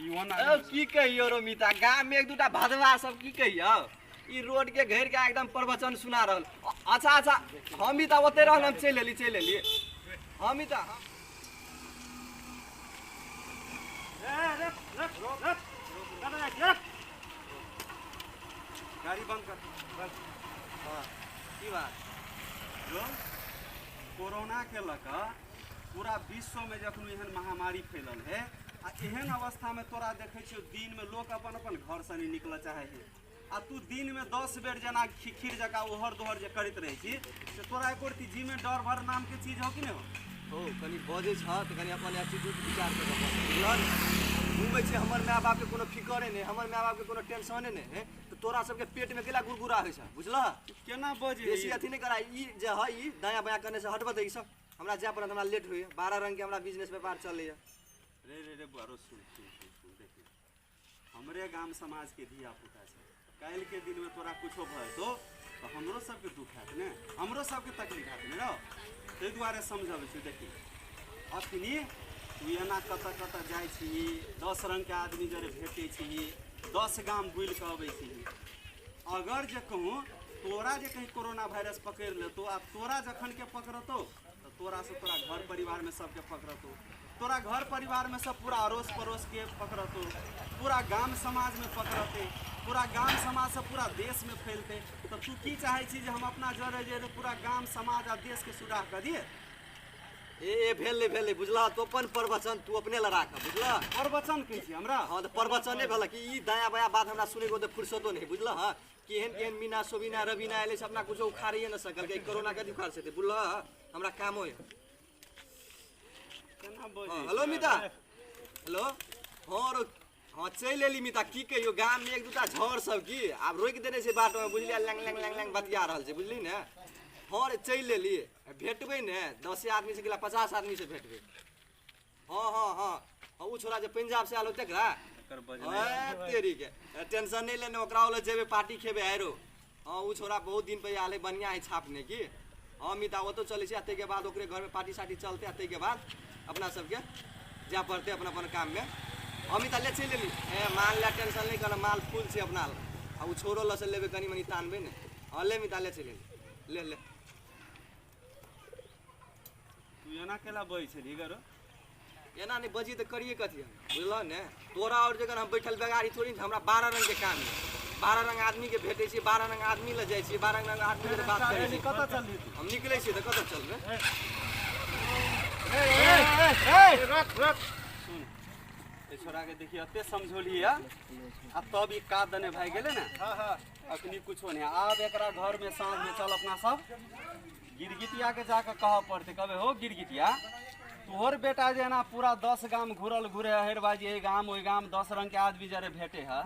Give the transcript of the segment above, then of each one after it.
की कहियो रो मिता, गाँव में एक दूटा भदवा सब की कहियो, ई रोड के घेर के एकदम प्रवचन सुना रहल। अच्छा अच्छा हम भी ओते रहल, हम चल एली हम भी गाड़ी बंद कर। हाँ की बात कोरोना के लगा पूरा विश्व में जखन एहन महामारी फैलल है आ एहन अवस्था में तोरा देखे छियो दिन में लोग अपन अपन घर से नहीं निकल चाहे है आ तू दिन में 10 बेर जना खीर जका ओहर दोहर जे करत रहे छी से तोरा एको जी में डर भर नाम के चीज हो कि नहीं हो कनी बजे छ त कनी अपन एटीट्यूड विचार कर बुझल। घूमे छी हमर माय बाप के कोनो फिकरे नहीं, हमर माय बाप के कोनो टेंशने नहीं है, तो तोरा सबके पेट में केला गुरगुरा होय छ बुझला। केना बजे बेसी अथी नहीं करा, ई जे है ई दाया बाया करने से हटबत है। ई सब हमरा जाय पड़त, हमरा लेट होय 12 रंग के हमरा बिजनेस व्यापार चले है। रे बारो सुन देखिए हमरे गांव समाज के धिया पुता छै, काल के दिन में तोरा कुछो भय तो हमरो सबके दुख हैत ने, हमरो सबके तकलीफ हैत ने रो। ते दुआरे समझाबै छी देखी अखनी तू एना कत जाइ छी, 10 रंग के आदमी जरे भेटै छी, 10 गाम बुल के अबै छी। अगर जे कहूँ तोरा जे कहीं कोरोना वायरस पकड़ लेतो आ तोरा जखन के पकड़तो तो तोरा से तोरा घर परिवार में सबके पकड़तो, तोरा घर परिवार में सब पूरा अड़ोस पड़ोस के पकड़तो, पूरा गांव समाज में पकड़ते, पूरा गांव समाज से पूरा देश में फैलते। तो तू की चाहे छी जे हम अपना जरे जे पूरा गांव समाज आ देश के सुधार कर दिए। ए भेले बुझला, तो अपन प्रवचन तू अपने ला राख बुझला। प्रवचन कह छी हमरा। हां तो प्रवचने भेल कि ई दाया बाया बात हमरा सुने को तो फुर्सतो नहीं बुझला। हां केहन मीना सोबिना रवीना आइले से अपना कुछो उखाड़िए न सकल के कोरोना के उखाड़ से बुझला। हमरा काम होय केना बजे। हेलो मिता, हेलो हाँ चल एली मिता। की कहियो गांव में एक दूटा झड़ सब की आब रोक देने से बाट में बुझलिया, लंग बतिया रहल छै बुझली ने। हाँ रे चल एली, भेटबै ने 10 आदमी से गेला 50 आदमी से भेटबै। हाँ उ छोरा जे पंजाब से आलो तेकरा तेरी के टेंशन नहीं लेने, ओकरा वाला जेबे पार्टी खेबे आरो। हाँ उ छोरा बहुत दिन पे आले, बढ़िया है छापने की। हाँ मिता वो तो चले छै, के बाद ओकरे घर में पार्टी सार्टी चलते, अते के बाद अपना सबके जा पड़ते अपन अपन काम में। अमिता ले चल एली, माल ला टेंशन नहीं कर, माल फूल से अपना आ उ छोरो ल से लेबे कनी मनी तानबे ने। हाँ ले मिता ले चल एली, ले तू एना केला बई छली गरो। एना नहीं बजी तो करिए कथी बुझल ने। तोरा और जगह हम बैठल बेगारी थोड़ी, हमरा 12 रंग के काम है, 12 रंग आदमी के भेटे छी, 12 रंग आदमी ले जाय छी, 12 रंग आदमी के बात करे छी। कत चलली हम निकले छी तो कत चलबे। रख सुन ए छोरा के देखिए अते समझोली आ तब ई का दने भाई गेले ना। हां अखनी कुछो नहीं। आब एकरा घर में साँझ में चल अपना सब गिरगिटिया के जाके कह पड़ते, कबे हो गिरगिटिया तोहर बेटा जे ना पूरा 10 गाम घूरल घूरे हेर बाजी, ए गाम ओई गाम 10 रंग के आदमी जरे भेटे है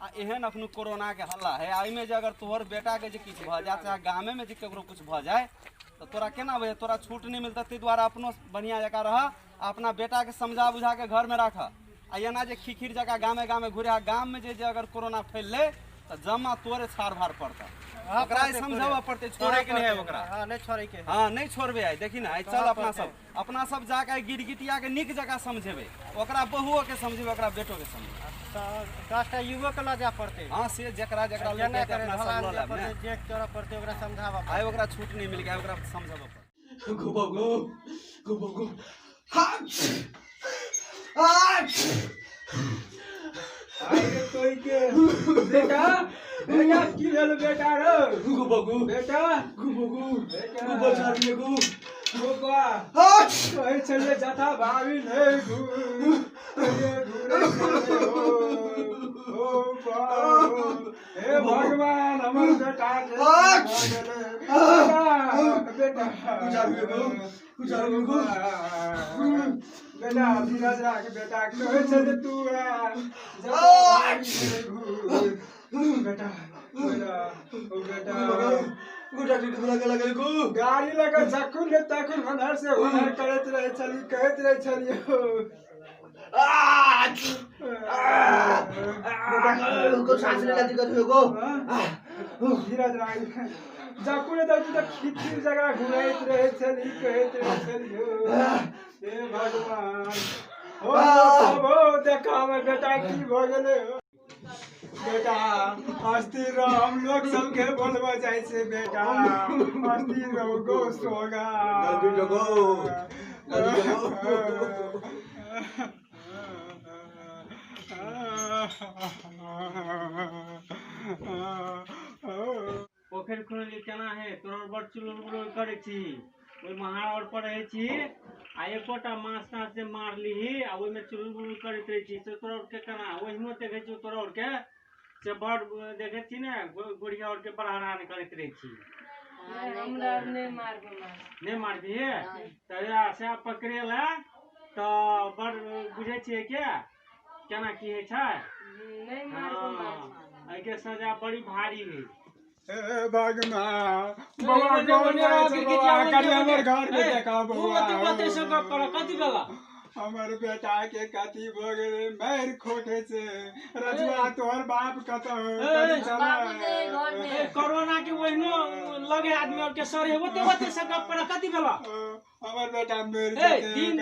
आ एहन अखनु कोरोना के हल्ला है। आई में जे अगर तोहर बेटा के जे किछ भ जाए चाहे गामे में जे केकरो कुछ भ जाए तो तोरा केना होय, तोरा छूट नहीं मिलता। ते द्वारा अपनो बढ़िया जगह रह, अपना बेटा के समझा बुझा के घर में रख। आ एना जे खिखिर जगह गामे गामे घूरे, गाम में जे अगर कोरोना फैलले तो जमा तोरे छाड़ भाड़ पड़ता, ओकरा समझावा पड़ते, छोड़े के नहीं है ओकरा। हां नहीं छोड़े के, हां नहीं छोड़बे। आई देखी ना, आई चल अपना सब जाके गिरगिटिया के निक जगह समझेबे, ओकरा बहुओ के समझेबे, ओकरा बेटो के समझेबे। 10टा युवक के लाजा पड़ते। हां से जकरा लेके अपना सब ल लाब ने, जे तोरा पड़ते ओकरा समझावा। आई ओकरा छूट नहीं मिल गया, ओकरा समझावा पड़ते। गो आरे कोई के बेटा की भेल बेटा रे। गुबगु बेटा गुबगु बचा दिए गु गोबा कहे चले जाता भाभी नहीं गु ये घूरे ओ हे भगवान हमर बेटा के बेटा गुजार गु बेटा धीरज राख बेटा कहे चले तू बेटा गाड़ी लगा जखुन ले तखुन हनर से हनर करत रहे चली, कहत रहे चलियो को सांस लेने दिक्कत हो गो। धीरज राख जखुन तक खिखिर जगह घुराइत रहे चली, कहत रहे चलियो हे भगवान देखा हमर बेटा की भ गेलै बेटा अस्थिर रह हम लोग सबके बोलबो जाइ छै बेटा अस्थिर रहो गो सोगा जल्दी जगो जल्दी जगो पोखरि खुनली केना है तोरा बड़ चुलबुल करे छी ओइ महार पर रहे छी आ एकोटा माछ ताछ से मारलीही आ ओइ में चुलबुल करैत रहे छी से तोरा के केना ओहिनो देखे छी तोरा के से बड़ देखे छी ने गुड़िया और के बड़हरान करैत रहे छी हमरा नहीं मारबी तया से पकड़े ला तो बड़ बुझे छिए के केना की है छै नहीं मारबो एके सजा बड़ी भारी है भगमा बउआ कौन है बउआ कनी हमर घर में देखा बउआ कते से गप कर कथि भेला हमर बेटा के कथी भ गेलै मार खोटे से रजुआ तोहर बाप कत कोरोना के ओहिनो लगे आदमी और के सर है ओते से गप कर कथि भेला हमर बेटा मर ए दिन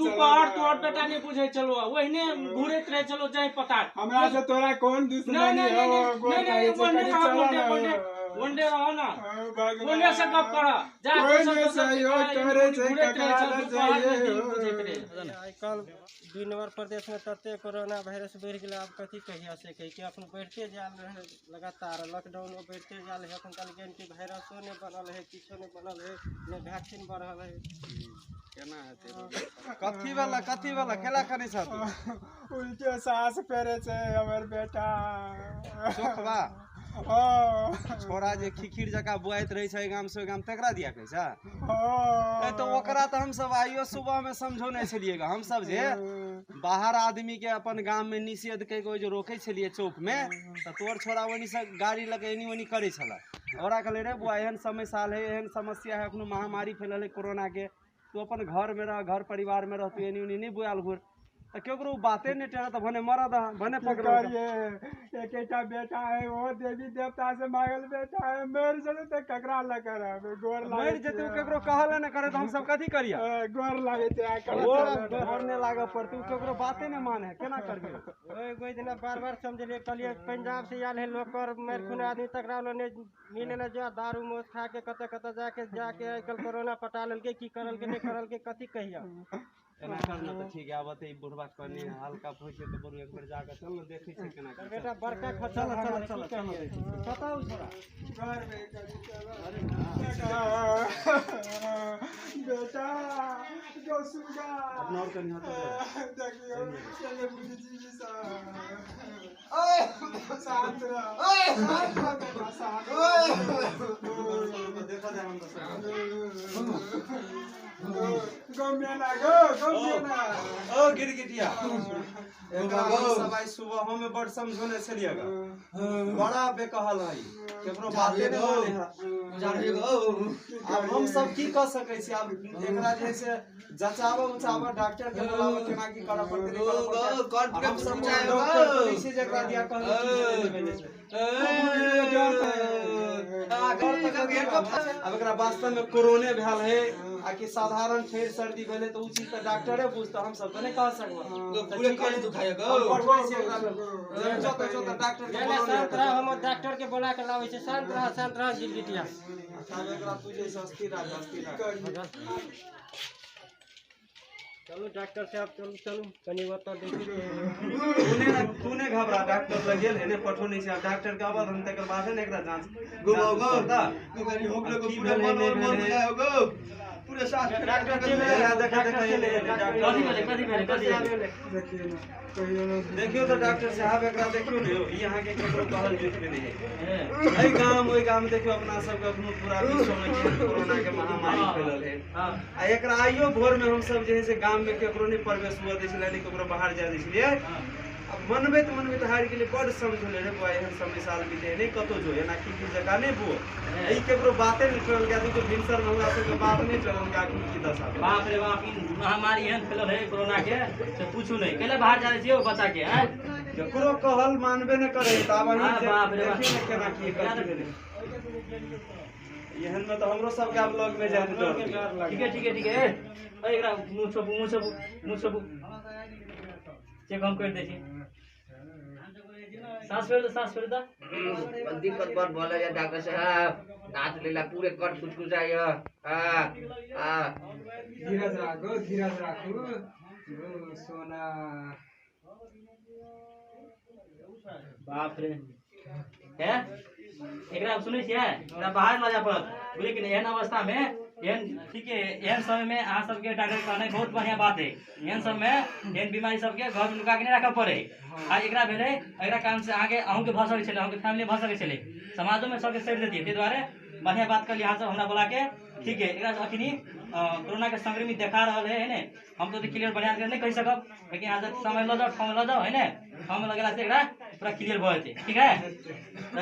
दोपहर तोहर बेटा नहीं बुझे चलो ओहिने घूरत रहे चलो जाय पता हमरा से तोरा कौन दुश्मनी है वनडे रहो ना वनडे से गप कर जा कोई सहयोग करे छै ककरा ल जाइए आजकल दुई नंबर प्रदेश में तते कोरोना वायरस बढ़ गया अब कथी कहिया से कही कि अपन बढ़ते जाल रहे लगातार लॉकडाउन में बढ़ते जाल है अपन कल एंटी वायरसो ने बनल है किछो ने बनल है ने वैक्सीन बढ़ल है केना हेतै कथी वाला केला खने छ उल्टे सांस फेरे छै हमर बेटा चोखबा छोरा जे खिखिर जका बुआइत रहे छै गाम से गाम तकरा दिया कहै छै तो ओकरा तो हम सब आइयो सुबह में समझौने छलिएगा हम सब जे बाहर आदमी के अपन गाम में निषेध कह के जो रोके छलिए चौक में तो तोर छोरा वनी से गाड़ी लगे एनी वनी करे छला ओकरा कहले रे बुआ एहन समय साल है एहन समस्या है अखनो महामारी फैलल है कोरोना के तू अपन घर में रह घर परिवार में रह तू एनी वनी नहीं बुआल घुर तो केकरो बाते नहीं टेरा तो भने मरद भने पकड़िए एकेटा बेटा है वो देवी देवता से मांगल बेटा है मर जले त ककरा ल करब गोर लागे मर जते केकरो कहले न करे तो हम सब कथी करिया गोर लागे ते आ गोर ने लागे पर तू केकरो बाते नहीं माने केना करबे ओए कोई दिन बार समझलिए कहलिए पंजाब से आयल है लोग कर मर खुन आदमी तकरा लो ने मिले न जा दारू मोस खा के कते जाके आजकल कोरोना पटा लेलके की करल के नहीं करल के कथी कहिया केना करना तो ठीक है आबते ई बुढ़वा करनी हल्का फैसे तो बरु एक बार जाके चल न देखै छै केना कर बेटा बड़का खचल चल बताओ छोरा घर में करी बेटा जो सुगा अपना और कनी हाथ देखियो चले बुझी जी सा ओए शांत रह ओए शांत देखा जाए हम गमेना ओ गिरगिटिया एकरा सब आई सुबह में बड़ समझोने छलिएगा बड़ा बेकहल है केकरो बाते नहीं माने जाने गो अब हम सब की कर सकै छी अब एकरा जे से जचावा उचावा डॉक्टर के बुलावा केना की करऽ पड़तै हम सब डॉक्टर पुलिस जकरा दिया कहल अब एकरा वास्तव में कोरोना भेल है आ कि साधारण फेर सर्दी भेले तो उ चीज त डॉक्टरे बुझता हम सब त नहीं कह सकबो पूरे काट दुखाय गो पढ़बै छी एकरा जो डॉक्टर के शांत रह हम डॉक्टर के बोला के लाबै छै शांत रह गिरगिटिया अब एकरा तू जे सस्ती रह चलो डॉक्टर साहब चलो कनी बता देखी तूने घबरा डॉक्टर लग गेल हेने पठौनी छै डॉक्टर के आवाज हम तकर बाद ने एकरा जांच गो कनी होगले गो पूरे मन बुझाय गो पूरे साथ डॉक्टर के देखियो तो डॉक्टर साहब एकरा देखियो ने यहाँ के केकरो कहल जोखले नहीं है एई गांव ओई गांव देखियो अपना सब के अपनो पूरा विश्व में कोरोना के महामारी फैलल है आ एकरा आइयो भोर में हम सब जे है से गांव में केकरो नहीं प्रवेश हुआ दै छले नहीं केकरो बाहर जाय दै छलिए अब मनबैत हारि गेलै बड़ समझले रे बुआ एहन समय साल बीते नहीं कतो जो एना की जगह नहीं बुओ एई केकरो बाते नहीं चलल गया तो भिनसर में हमरा सब के बात नहीं चलल गया की दशा बाप रे बाप ई महामारी एहन फैलल है कोरोना के से पूछू नहीं केले बाहर जाय छियो बच्चा के हैं केकरो कहल मानबे न करे त अब बाप रे देखिए न केना की कर गेलै एहन में तो हमरो सब के ब्लॉग में जाए डर ठीक है एकरा मुंह सब चेक हम कर दे छी सांस फेर दो दिक्कत कर बोले या डॉक्टर साहब दांत लेला पूरे कट कुचकुचाय धीरज राखो सोना बाप रे है एकरा सुनै छियै एकरा बाहर ल जा पड़त लेकिन एहन अवस्था में एहन ठीक है एहन समय में अहाँ सबके डॉक्टर कहने बहुत बढ़िया बात है एहन समय में एहन बीमारी सबके घर में नुका के नहीं रखा पड़े आज एकरा भेले एकरा काम से आगे अहूँ के भ सकै छले अहूँ के फैमिली भ सकै छले समाजो में सबके सैर देतियै ताहि दुआरे बढ़िया बात कर लिया हमरा बोला के ठीक है एकरा अखनी कोरोना के संक्रमित देखा रहा है ने हम तो क्लियर बढ़िया नहीं कह सकब लेकिन आज समय ल जाओ ठाउँ ल जाओ है ने ठाउँ में लगेला से एकरा पूरा क्लियर भ जेतै ठीक है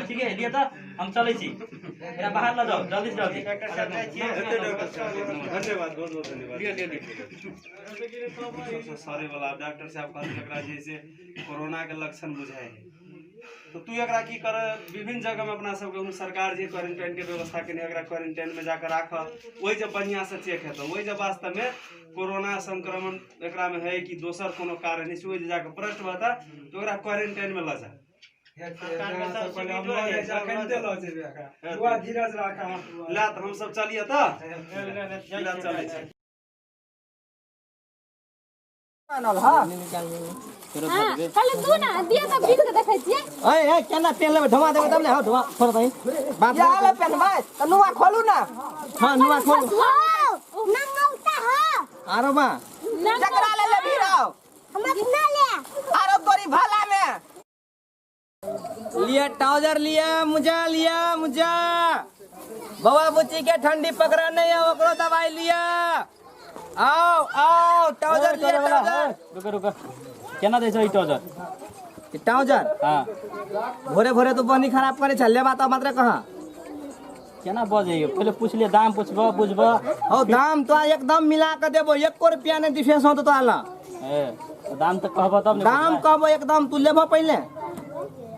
ठीक है लिए तो हम चलै छी एकरा बाहर ल जाओ जल्दी से जल्दी धन्यवाद बहुत बहुत धन्यवाद सारे वाला डॉक्टर साहब कहलक एकरा जैसे कोरोना के लक्षण बुझाए है तो तू एकरा की कर विभिन्न जगह में अपना सबके सरकार जे क्वारंटाइन के व्यवस्था केने एकरा क्वारंटाइन में जाकर राख वही जब बढ़िया से चेक हेतौ वही जब वास्तव में कोरोना संक्रमण एकरा में है कि दोसर कोनो कारण है वही जाकर प्रश्न बता तो एकरा क्वारंटाइन में ल जा धीरज राखा ला तो हम सब चलिए तो चले छी खाली तू ना दिया तो बीत के देखै छियै ए केना तेल में धुआं देबे तब ले हो धुआं छोड़ दई बात या ले पेन भाई त नुआ खोलू ना हां नुआ खोलू नंगौता ह आरो बा जकरा ले भीराओ हम कितना ले आरो तोरी भाला में लिया ट्राउजर लिया मुजा बवा बुच्ची के ठंडी पकड़ा नहीं है ओकरो दवाई लिया आओ ट्राउजर लिया रुको केना दै छ ई ट्राउजर हां भोरे तो बनी खराब करे छले बात मात्र कहां केना बजे पहले पूछ ले दाम पूछबो बुझबो ओ दाम तो एकदम मिला के देबो 1 रुपया नहीं डिफरेंस हो तो आला ए दाम तो कहबो तब दाम कहबो एकदम तू लेबो पहले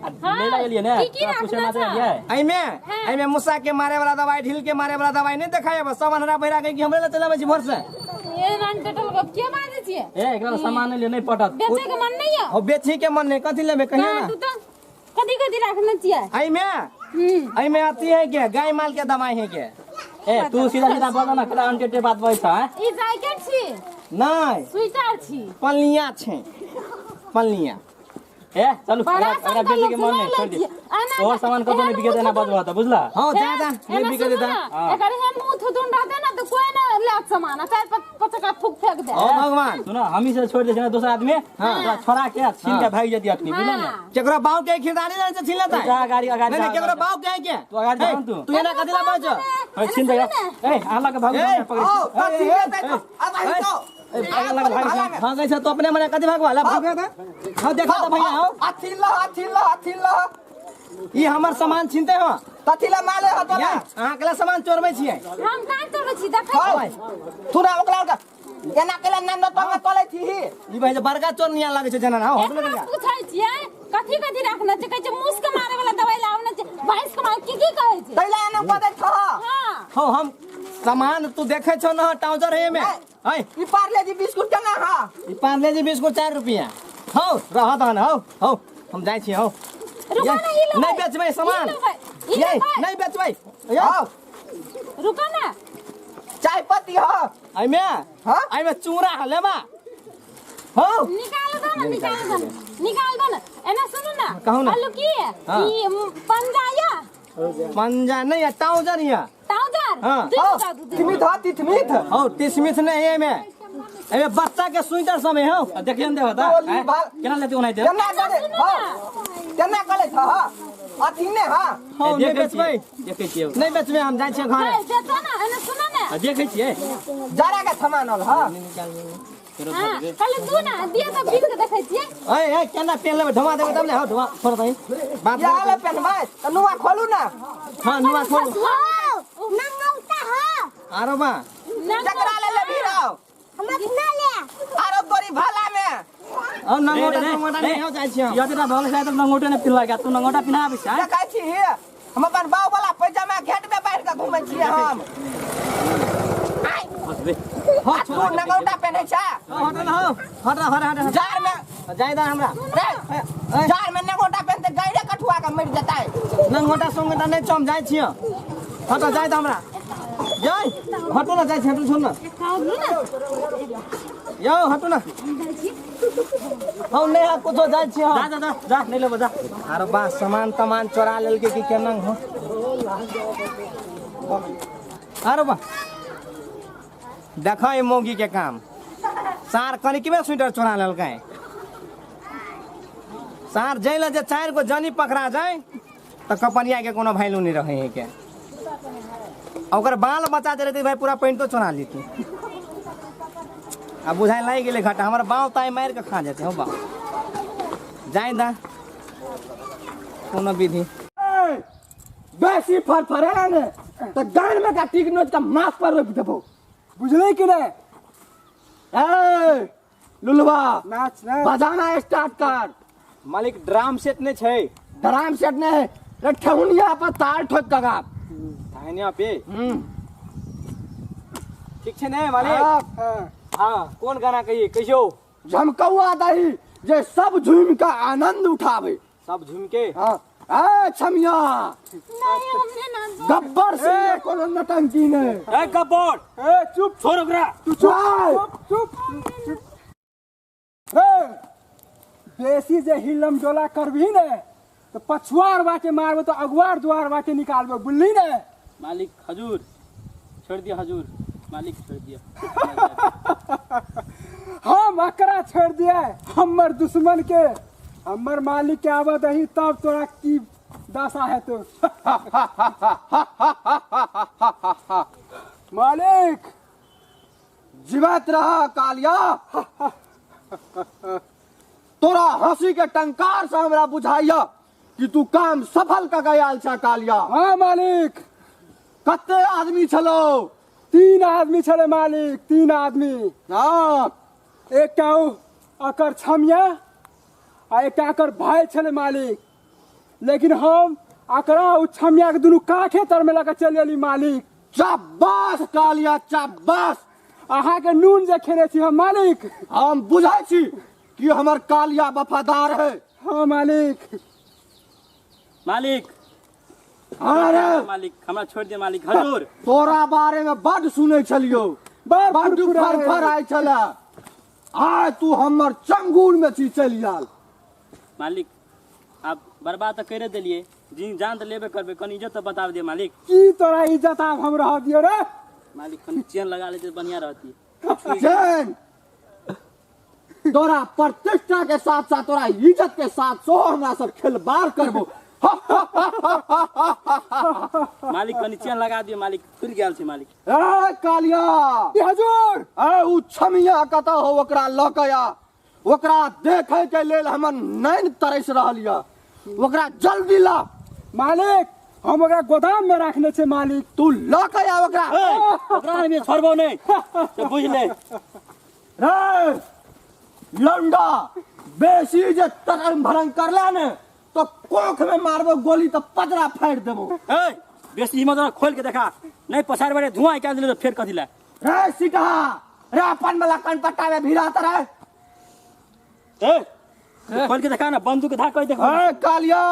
ले ला लिए ने पूछे ना लिए एमे मुसा के मारे वाला दवाई ढील के मारे वाला दवाई नहीं देखाए बस सामान हरा भरा के हमरे ला चलाबे छी भर से ए नान टटल गप के बाजे छियै ए एकरा सामान ले नहीं पटत बेचे के मन नहीं है ओ बेची के मन नहीं कथि लेबे कहिया ना तू तो कदी रखना चाहिए एमे आती है क्या गाय माल के दवाई है क्या ए तू सीधा बोल ना केला अनटेटे बात बय छ ई जैकेट छी नहीं स्वेटर छी पलिया छे पलिया ए चलू एकरा बेचे के मन नहीं छोड़ दे और सामान कतो नहीं बिके देना बजवा त बुझला हां ज्यादा नहीं बिके देता एकर हम मुंह थुदुन रहते ना तो कोई ना लात सामान चार पांच का फूक फेंक दे ओ भगवान सुनो हम ही से छोड़ दे दूसरा आदमी छोड़ा के छीन के भाग जती अखनी बुझला ना केकरो बाव के खिदानी नहीं से छीन लेता जा गाड़ी अगाड़ी नहीं केकरो बाव के तू अगाड़ी जा तू एना कथि ला बाज ए छीन दे ए आला के भाग पकड़ भाग ऐसा तो अपने मने कथि भाग वाला भाग हां देखा तो भैया हो हाथी लो ई हमर सामान छीनते हो तथिला माले हो तोला अहाँ केला सामान चोरबै छियै हम काहे चोरबै छी देखै थोड़ा ओकला का केना केला नंद तंग तोले छी ई भाई जे बड़का चोर निया लागे छै जना ना हो एकरा पूछै छियै कथि रखना छै कहै छै मुस के मारे वाला दवाई लावना छै भैंस के मारे की कहै छै तैला एना पदै छ हां हो हम सामान तू देखे छो ना ट्राउजर है में है ई पार्ले जी बिस्कुट केना हा ई पार्ले जी बिस्कुट 4 रुपया हो रह दन हो हम जाय छी हो नहीं बेचबै सामान ये नहीं बेचबै आओ रुको ना चाय पत्ती हो आइमे हां आइमे चूरा हलेबा हो निकाल दो ना एना सुनो ना कहू ना आलू की ई पंजा नहीं है ट्राउजर हिया टाउजर हां तिथमिथ हो तिसमिथ नहीं है में एमे बच्चा के स्वेटर सब है हो देखिए न देबा केना लेते ओनाइ दे केना करे छ हा अथि ने हा हो नहीं बेचबै देखै छियै नहीं बेचबै हम जाय छी घर देखो ना एना सुनो ना देखै छियै जरा के सामान हल हा खाली तू ना दिया तो बीत के देखै छियै ए केना तेल लेबे धुआं देबे तब ले हो धुआं छोड़ दई बात या ले पेन भाई त नुआ खोलू ना हां नुआ खोलू नंगौता ह आरो बा जकरा ले भीराओ हम कितना ले आरो तोरी भाला में ओ नंगोटा नहीं हो जाय छी या तेरा भले शायद नंगोटा ने पिला गया तू नंगोटा पिना आबि छ देखै छी हम अपन बाव वाला पैजामा घेट में बैठ के घुमै छी हम हां छोड़ नगौटा पहने छा हट ना हट जार में जाय दा हमरा जार में नगौटा पहनते गाइरे कठुआ का मर जाता है नगौटा संगटा नहीं चम जाय छियो हट जाय दा हमरा जाय हटो ना जाय छटू छोड़ ना यो हटो ना हम नहीं कुछ जाय छियो जा नहीं लेबो जा अरे बा सामान तमान चोरा लेल के की केना हो अरे बा देखो ये मोगी के काम सार कनिक में स्वेटर चोरा लेल के सार जैल जे 4 गो जनी पकड़ा जाए तो कपनिया के कोनो वैल्यू नहीं रहे है के ओकर बाल बचा दे रहती भाई पूरा पेंटो चोरा लेती अब बुझाई लाग गेले घाटा हमर बाव ताई मार के खा जाते हो बा जाए दा कोनो विधि बेसी फरफरे ने तो गान में का टिक नोच का माफ पर रोक देबो बुझले कि ने ए लुलवा नाच बजाना स्टार्ट कर मालिक ड्राम सेट ने छै ड्राम सेट ने रे ठहुनिया पर तार ठोक दगा थानिया पे ठीक छै ने मालिक हां कौन गाना कहिए कहियो झमकौआ दही जे सब झूम का आनंद उठावे सब झूम के हां ए छमिया नहीं हमने ना गब्बर से कोनो नटंकी ने ए गब्बर ए चुप छोड़ ओकरा तू चुप रे बेसी जे हिलम डोला करबी ने तो पछुआर बाटे मारबो तो अगुआर द्वार बाटे निकालबो बुझली ने मालिक हजूर छोड़ दिया हजूर मालिक छोड़ दिया हम अकरा छोड़ दिया हमर दुश्मन के हमर मालिक के आवत ही तब तोरा की दशा है तो मालिक जीवित रहा कालिया तोरा हंसी के टंकार से हमरा बुझाइया कि तू काम सफल का गयाल छा कालिया हाँ मालिक कते आदमी छलो 3 आदमी छले मालिक 3 आदमी हाँ एक काऊ अकर छमिया आ एक अकर भाई छले मालिक लेकिन हम अकरा उ छमिया के दुनु काखे तर में लगा चल गेली मालिक शाबाश कालिया शाबाश अहा के नून जे खेने छी हम मालिक हम बुझाई छी कि हमर कालिया वफादार है हाँ मालिक मालिक अरे मालिक हमरा छोड़ दिया मालिक हजूर तोरा बारे में बड़ सुनै छलियो बड़ फर आइ छला आय तू हमर चंगुल में छी चल आल मालिक आप बर्बाद तो करे दिलिए जी जान तो लेबे करबे कनी इज्जत तो बता दिए मालिक की तोरा इज्जत आप हम रह दियो रे मालिक कनी चेन लगा लेते बढ़िया रहती चैन तोरा प्रतिष्ठा के साथ साथ तोरा इज्जत के साथ सोहर ना सब खिलवाड़ करबो मालिक कनी चेन लगा दिए मालिक फिर गेल छे मालिक ए कालिया हजूर ए उ छमिया कता हो ओकरा लकया ओकरा देखे के लेल हमर नैन तरस रहलिया ओकरा जल्दी ला मालिक हम ओकरा गोदाम में रखने छे मालिक तू लकया ओकरा ओकरा में छोड़बो नहीं तो बुझ ले रे लंडा बेसी जे तरम भरम करला ने तो कोख में मारबो गोली तो पजरा फाड़ देबो ए बेसी हिम्मत खोल के देखा नहीं पछाड़ बड़े धुआं निकाल दिले तो फिर कथि ला रे सीधा रे अपन वाला कनपट्टा में भिड़ात रहे ए खोल के देखा ना बंदूक धाक कर देखो ए कालिया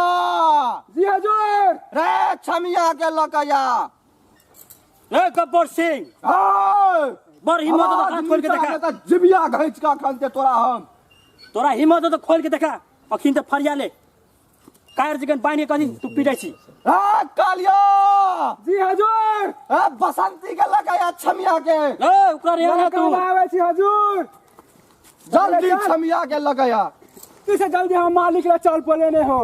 जी हजूर रे छमिया के लकया ए गब्बर सिंह बड़ हिम्मत तो खोल के देखा तो जिबिया घैच का खलते तोरा हिम्मत तो खोल के देखा अखिन तो फरिया ले कायर जगन पानी कथि तू पीटाई छी ए कालिया जी हजूर ए बसंती के लकया छमिया के ए ओकरा रे ना तू आवे छी हजूर जल्दी छमिया के लगया किसे जल्दी हम मालिक ला चल पले ने हो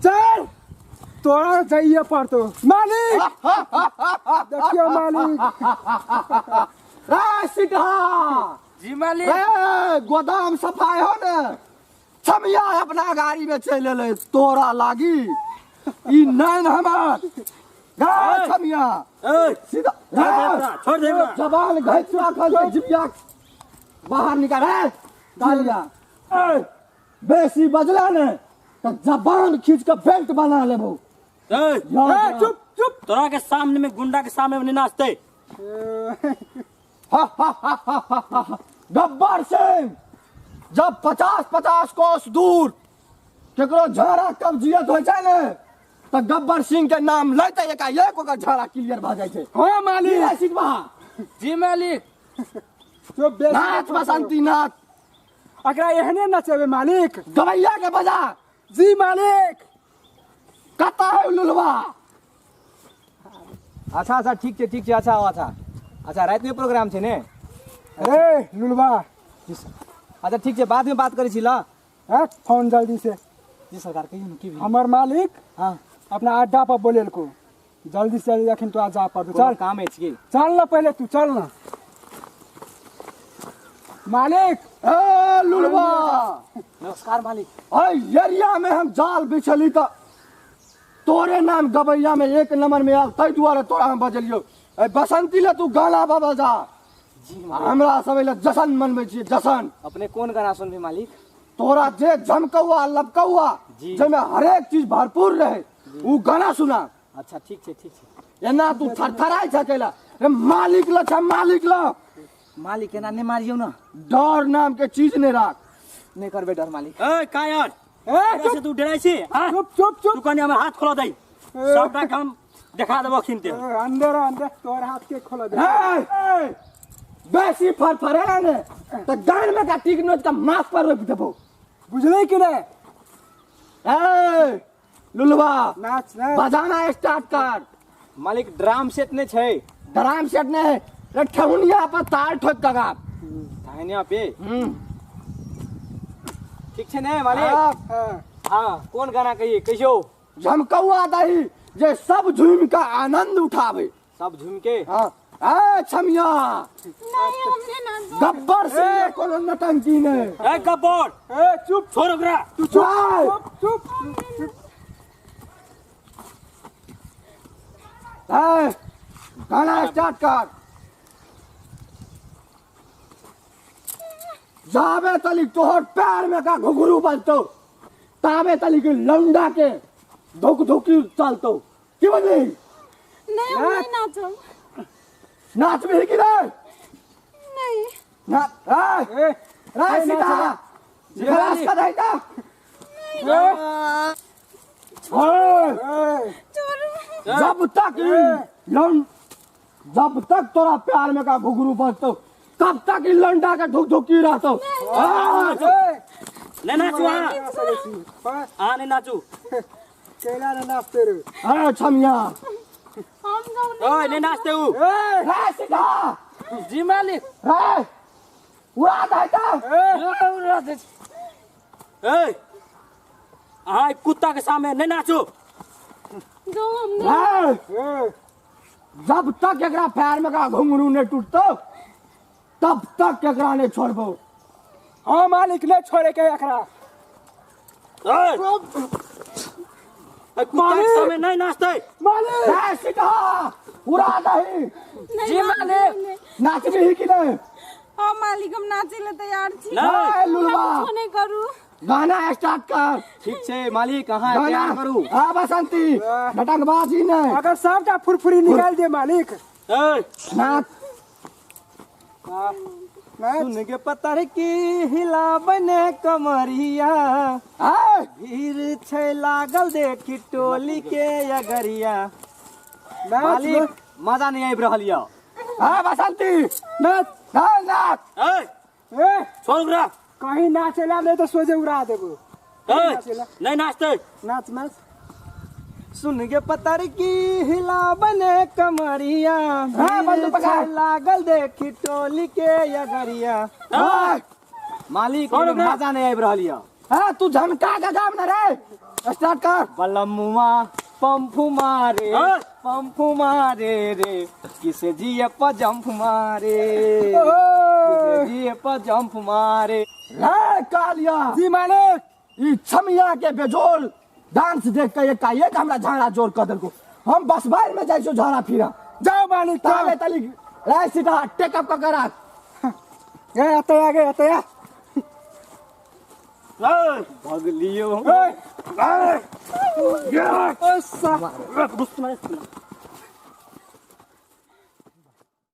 चल तोरा जाइए पड़तो मालिक देखियो मालिक रे सीधा जी मालिक रे गोदाम सफाई हो ने छमिया अपना गाड़ी में चले ले तोरा लागी ई नैन हमार रे छमिया ए सीधा छोड़ दे जबान घैचुआ खल के जिबिया बाहर निकाल रे कालिया ए बेसी बजला ने तो जबान खींच के बेल्ट बना लेबो ए चुप चुप तोरा के सामने में गुंडा के सामने में नाचते गब्बर सिंह जब 50-50 कोस दूर केकरो झाड़ा कब्जियत हो जाए ने तो गब्बर सिंह के नाम लेते एकाएक ओकर झाड़ा क्लियर भ जाए छे। हाँ मालिक। सिटवा जी मालिक। नाच बसंती नाच अकरा एहने नचेबे मालिक। गवैया के बजा। जी मालिक। कता है लुलवा। अच्छा ठीक छे अच्छा रात में प्रोग्राम छे ने। ए लुलवा। अच्छा ठीक छे बाद में बात करै छी ल। फोन जल्दी से। जी सरकार कहियो न की हमर मालिक हाँ अपना अड्डा पर बोलेल को जल्दी से अखन तो आ जा पर चल काम है छी। चल ना पहले तू चल ना मालिक। ए लुलवा नमस्कार मालिक। एरिया में हम जाल बिछली तो तोरे नाम गवैया में 1 नंबर में आल तै दुआरे तोरा हम बजलियो। बसंती ले तू गाना बाबा जा। हमरा सब ले जशन मनबै छी जशन। अपने कौन गाना सुनबे मालिक। तोरा जे झमकौआ लपकौआ जेमे हरेक चीज भरपूर रहे उ गाना सुना। अच्छा ठीक छे। एना तू थरथराई छकेला रे मालिक ल छ मालिक ल। मालिक एना ने मारियो ना। डर नाम के चीज ने राख। नहीं करबे डर मालिक। ए कायर ए से तू डराई छी। हां चुप तू कनी हमर हाथ खोला दई सबटा काम देखा देबो खिनते। अंदर तोर हाथ के खोला दे। ए बेसी फरफरा ने त गान में का टिक नोच का माफ पर रोक देबो बुझले कि ने। ए लुलवा नाच बजाना स्टार्ट कर। मालिक ड्राम सेट ने छे। ड्राम सेट ने रे ठहुनिया पर तार ठोक कगा। धानिया पे ठीक छे ने मालिक। हाँ कौन गाना कहिए कहियो। झमकौआ दही जे सब झूम का आनंद उठावे। सब झूम के। हाँ ए छमिया नहीं हमने ना। गब्बर से कोनो नटंकी ने। ए गब्बर ए चुप छोड़ ओकरा। तू चुप। ए गाना स्टार्ट कर। जाबे तली तोहर पैर में का घुघरू बजतो ताबे तली के लौंडा के धुक धुकी चलतो की बजली। नहीं हमने नाचो। नाच भी की रे नहीं ना ए रे सीता जिलास का दाइता। जब तक तोरा प्यार में का घुघरू बजतो तब तक इ लंडा का धुक धुकी रहतो। नहीं नाचू हां नहीं नाचू। केला ना नाचते रे। ए छमिया हम गाँव ओए नहीं नाचते हूँ। रे सीता जी मालिक। रे उड़ा दाइता। ए हां कुत्ता के सामने नहीं नाचो। जो हमने जब तक एकरा पैर में का घुंघरू ने टूटतो तब तक एकरा ने छोड़बो। हाँ मालिक ने छोड़े के एकरा। कुत्ता के सामने नहीं नाचते। मालिक रे सीता उड़ा दही। जी मालिक। नाच भी की नहीं। हाँ मालिक हम नाचे ले तैयार छी। नहीं लुलवा कुछ नहीं करू। गाना स्टार्ट कर। ठीक छे मालिक कहाँ तैयार करू। हाँ बसंती नटंगबाजी नहीं। अगर सबका फुरफुरी निकाल दे मालिक। नाच सुन के पत्थर की हिला बने कमरिया भीड़ छे लागल देखी टोली के अगरिया। मालिक मजा नहीं आबि रहल या। हाँ बसंती नाच नाच। ए छोड़ ओकरा। कहीं नाचेला नहीं तो सोजे उड़ा देबो। नहीं नाचते। नाच नाच। सुन के पत्थर की हिला बने कमरिया भीड़ लागल देखी टोली के अगरिया। मालिक मजा नहीं आबि रहल या। हाँ तू झमका का काम न रे स्टार्ट कर। बलमुआ पंफू मारे रे किसे जिए पर जंप मारे किसे जिए पर जंप मारे। रे कालिया जी मालिक। ई छमिया के बेजोर डांस देख के एकाएक हमरा झाड़ा जोर कर देलको। हम बस बाहर में जाइछो झाड़ा फिरा। जाओ मालिक। ताले तली रे सीधा टेकअप का करा। ए अतया गए अतया। भगलियो। ए